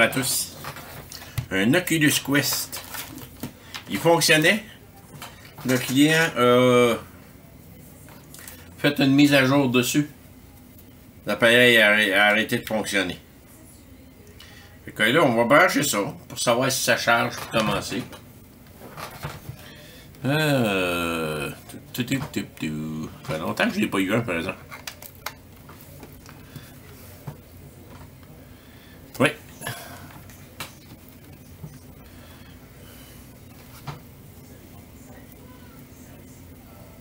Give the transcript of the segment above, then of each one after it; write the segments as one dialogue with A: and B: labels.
A: bonjour à tous. Un Oculus Quest. Il fonctionnait. Le client a fait une mise à jour dessus. L'appareil a arrêté de fonctionner. Fait que là, on va brancher ça pour savoir si ça charge pour commencer. Ça fait longtemps que je n'ai pas eu un, par exemple. Oui.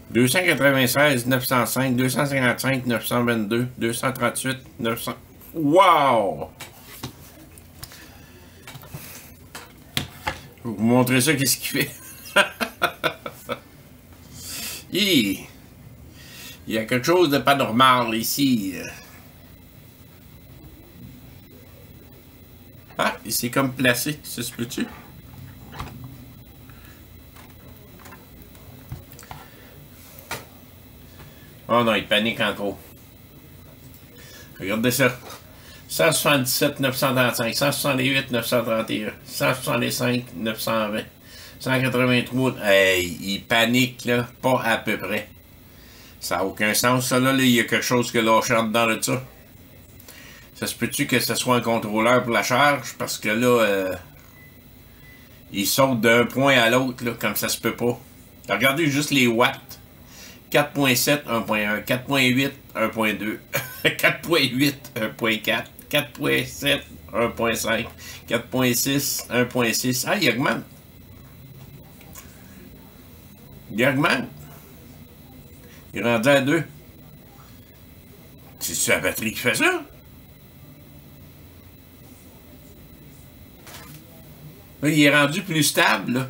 A: « 296, 905, 255, 922, 238, 900... » Wow! Je vais vous montrer ça, qu'est-ce qu'il fait. Il y a quelque chose de pas normal ici. Ah, il s'est comme placé, ça se peut-tu? Oh non, il panique encore. Regardez ça. 177 935, 168 931, 165 920, 183. Hey, il panique là, pas à peu près. Ça n'a aucun sens, ça là, il y a quelque chose que lâché en dedans de ça. Ça se peut-tu que ce soit un contrôleur pour la charge? Parce que là, il saute d'un point à l'autre, là, comme ça se peut pas. Regardez juste les watts. 4.7, 1.1, 4.8, 1.2, 4.8, 1.4, 4.7, 1.5, 4.6, 1.6. Ah, il augmente. Il augmente. Il est rendu à 2. C'est la batterie qui fait ça? Là, il est rendu plus stable, là.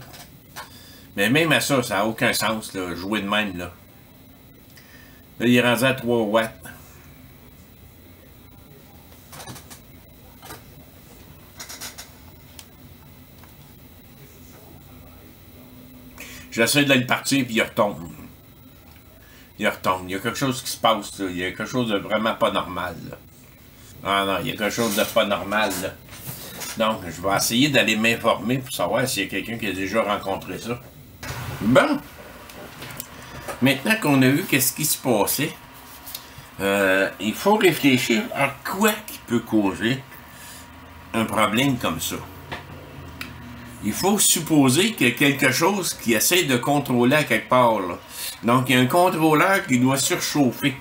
A: Mais même à ça, ça n'a aucun sens, là, jouer de même, là. Là, il est rendu à 3 watts. J'essaie de le partir, puis il retombe. Il retombe. Il y a quelque chose qui se passe, là. Il y a quelque chose de vraiment pas normal, là. Ah non, il y a quelque chose de pas normal, là. Donc, je vais essayer d'aller m'informer pour savoir s'il y a quelqu'un qui a déjà rencontré ça. Bon. Maintenant qu'on a vu qu'est-ce qui se passait, il faut réfléchir à quoi qui peut causer un problème comme ça. Il faut supposer qu'il y a quelque chose qui essaie de contrôler à quelque part, là. Donc, il y a un contrôleur qui doit surchauffer.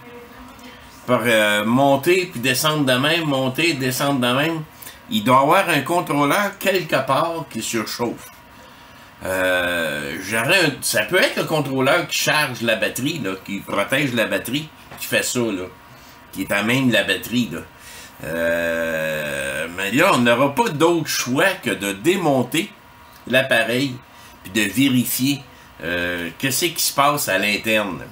A: Par monter puis descendre de même, monter, descendre de même. Il doit y avoir un contrôleur quelque part qui surchauffe. Ça peut être le contrôleur qui charge la batterie, là, qui protège la batterie, qui fait ça, là, qui est à même la batterie, là. Mais là, on n'aura pas d'autre choix que de démonter l'appareil puis de vérifier qu'est-ce qui se passe à l'interne.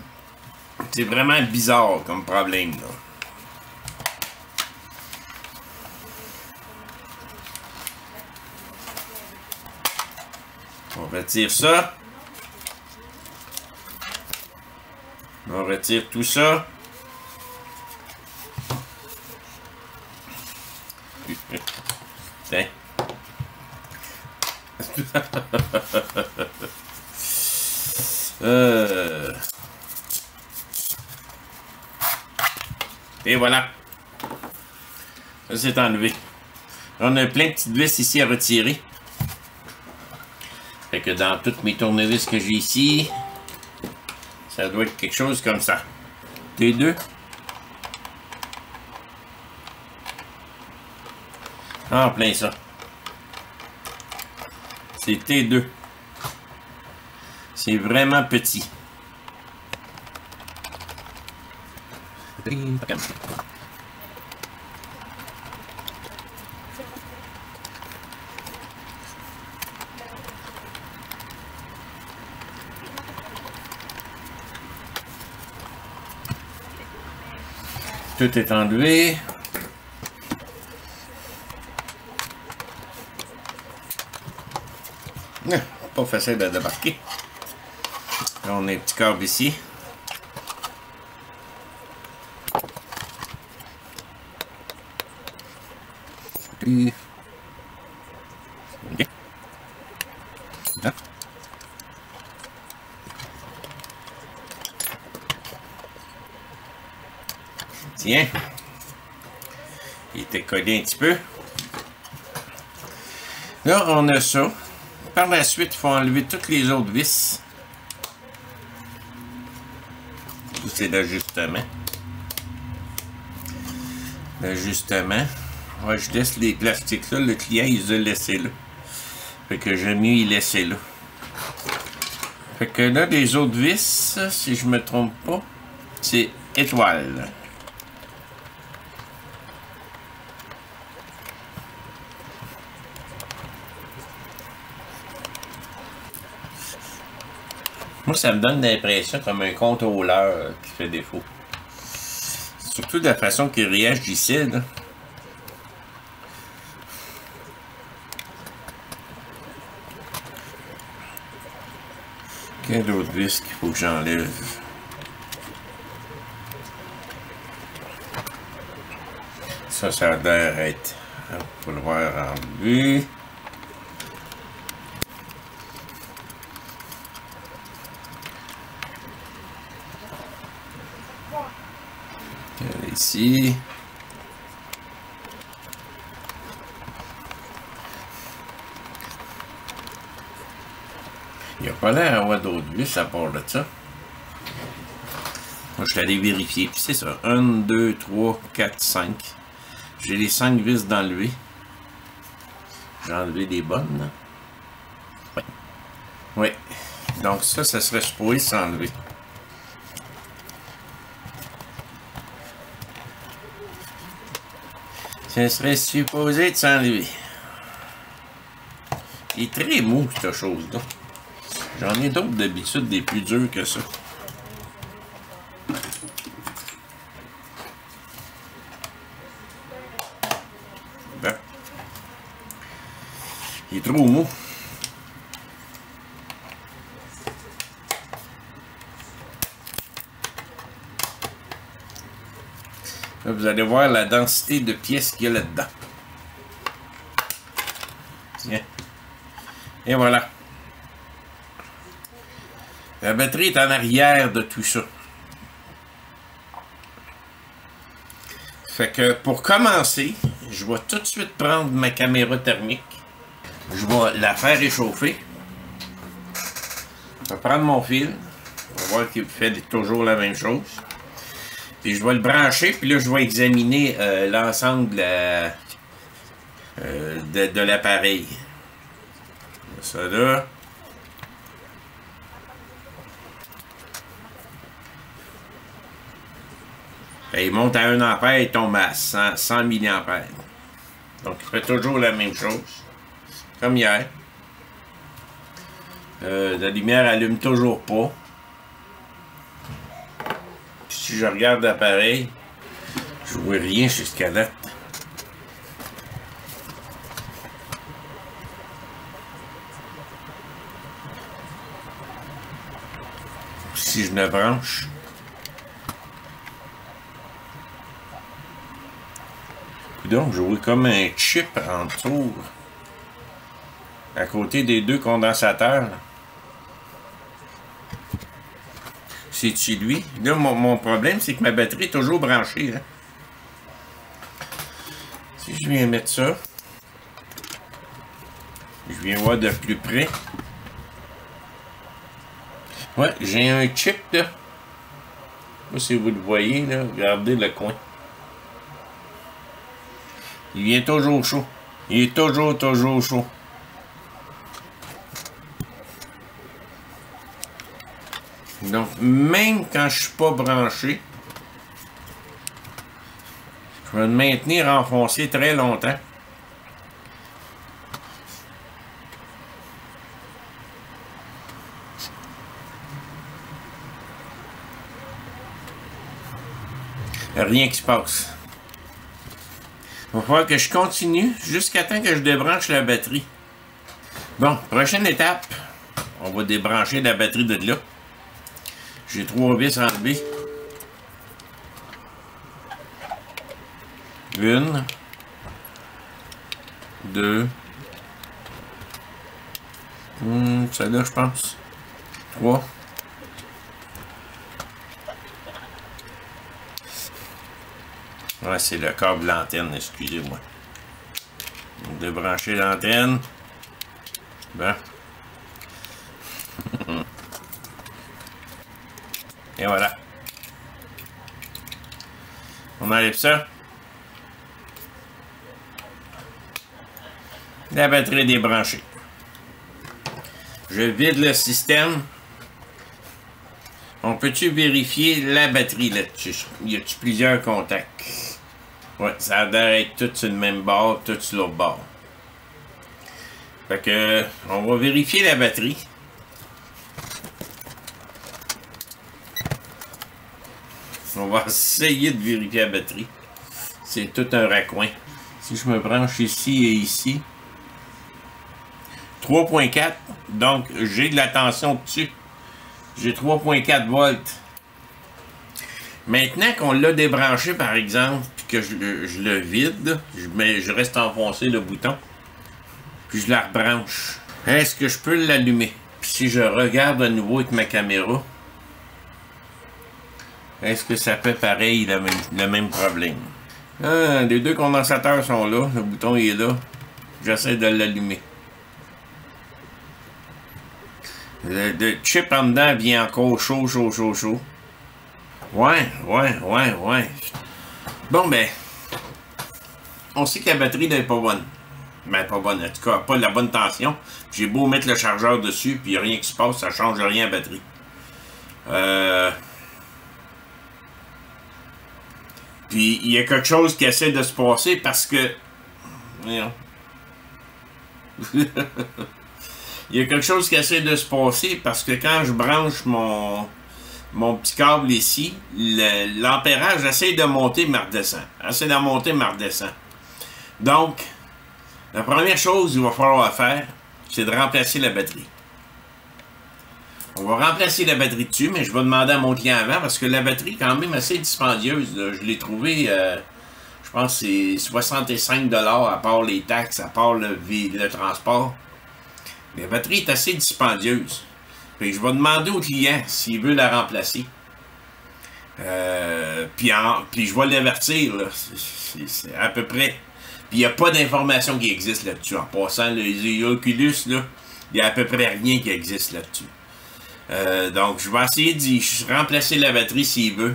A: C'est vraiment bizarre comme problème, là. On retire ça. On retire tout ça. Tiens. Et voilà. Ça c'est enlevé. On a plein de petites vis ici à retirer. Fait que dans toutes mes tournevis que j'ai ici, ça doit être quelque chose comme ça. T2. En plein ça. C'est T2. C'est vraiment petit. Tout est enlevé. Pas facile de débarquer. Là, on a un petit câble ici. Tiens. Il était collé un petit peu. Là, on a ça. Par la suite, il faut enlever toutes les autres vis. C'est l'ajustement. L'ajustement. Ouais, je laisse les plastiques là. Le client, il les a laissés là. Fait que j'aime mieux y laisser là. Fait que là, les autres vis, si je me trompe pas, c'est étoile. Moi, ça me donne l'impression comme un contrôleur qui fait défaut. Surtout de la façon qu'il réagissait, là. Quel autre vis qu'il faut que j'enlève? Ça a l'air être... Faut le voir enlevé. Ici. Il n'y a pas l'air d'avoir d'autres vis à part de ça. Moi, je suis allé vérifier. Puis c'est ça. 1, 2, 3, 4, 5. J'ai les 5 vis d'enlever. J'ai enlevé les bonnes. Là. Oui. Oui. Donc ça serait supposé s'enlever. Ça serait supposé de s'enlever. Il est très mou, cette chose-là. J'en ai d'autres d'habitude, des plus durs que ça. Bon. Il est trop mou. Là, vous allez voir la densité de pièces qu'il y a là-dedans. Tiens. Et voilà. La batterie est en arrière de tout ça. Fait que pour commencer, je vais tout de suite prendre ma caméra thermique. Je vais la faire réchauffer. Je vais prendre mon fil. On va voir qu'il fait toujours la même chose. Puis je vais le brancher, puis là je vais examiner l'ensemble de l'appareil. Ça là. Il monte à 1 ampère, il tombe à 100 mA. Donc il fait toujours la même chose. Comme hier. La lumière allume toujours pas. Puis si je regarde l'appareil, je vois rien jusqu'à date. Si je le branche, donc je vois comme un chip en dessous, à côté des deux condensateurs. C'est-tu lui? Là, mon problème, c'est que ma batterie est toujours branchée. Hein? Si je viens mettre ça, je viens voir de plus près. Ouais, j'ai un chip là. Je sais pas si vous le voyez là, regardez le coin. Il vient toujours chaud. Il est toujours chaud. Donc, même quand je suis pas branché, je vais le maintenir enfoncé très longtemps. Rien qui se passe. Il va falloir que je continue jusqu'à temps que je débranche la batterie. Bon, prochaine étape, on va débrancher la batterie de là. J'ai 3 vis enlevées. 1, 2, celle-là, je pense. 3. Ouais, c'est le câble de l'antenne, excusez-moi. Donc, de brancher l'antenne. Bon. Et voilà. On enlève ça. La batterie est débranchée. Je vide le système. On peut-tu vérifier la batterie là-dessus? Y a-tu plusieurs contacts? Ouais, ça a l'air d'être tout sur le même bord, tout sur l'autre bord. Fait que, on va vérifier la batterie. On va essayer de vérifier la batterie. C'est tout un raccoin. Si je me branche ici et ici. 3.4. Donc, j'ai de la tension dessus. J'ai 3.4 volts. Maintenant qu'on l'a débranché, par exemple, puis que je le vide, je reste enfoncé le bouton, puis je la rebranche. Est-ce que je peux l'allumer? Puis si je regarde à nouveau avec ma caméra, est-ce que ça fait pareil, le même problème? Ah, les deux condensateurs sont là, le bouton est là. J'essaie de l'allumer. Le chip en dedans vient encore chaud. Ouais. Bon, ben, on sait que la batterie n'est pas bonne. Ben, pas bonne, en tout cas, pas de la bonne tension. J'ai beau mettre le chargeur dessus, puis il n'y a rien qui se passe, ça change rien à la batterie. Puis il y a quelque chose qui essaie de se passer parce que... Voyons. Il y a quelque chose qui essaie de se passer parce que quand je branche mon petit câble ici, l'ampérage essaie de monter, mais redescend. Essaie de monter, mais redescend. Donc, la première chose qu'il va falloir faire, c'est de remplacer la batterie. On va remplacer la batterie dessus, mais je vais demander à mon client avant parce que la batterie est quand même assez dispendieuse. Là. Je l'ai trouvée, je pense que c'est 65$ à part les taxes, à part le transport. La batterie est assez dispendieuse. Fait que je vais demander au client s'il veut la remplacer. Puis je vais l'avertir, c'est à peu près. Puis il n'y a pas d'information qui existe là-dessus. En passant, les Oculus, là, il n'y a à peu près rien qui existe là-dessus. Donc, je vais essayer d'y remplacer la batterie s'il veut.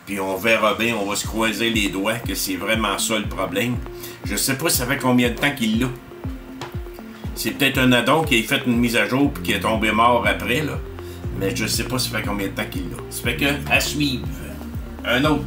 A: Puis on verra bien, on va se croiser les doigts que c'est vraiment ça le problème. Je sais pas ça fait combien de temps qu'il l'a. C'est peut-être un addon qui a fait une mise à jour puis qui est tombé mort après, là. Mais je sais pas ça fait combien de temps qu'il l'a. Ça fait que, à suivre. Un autre.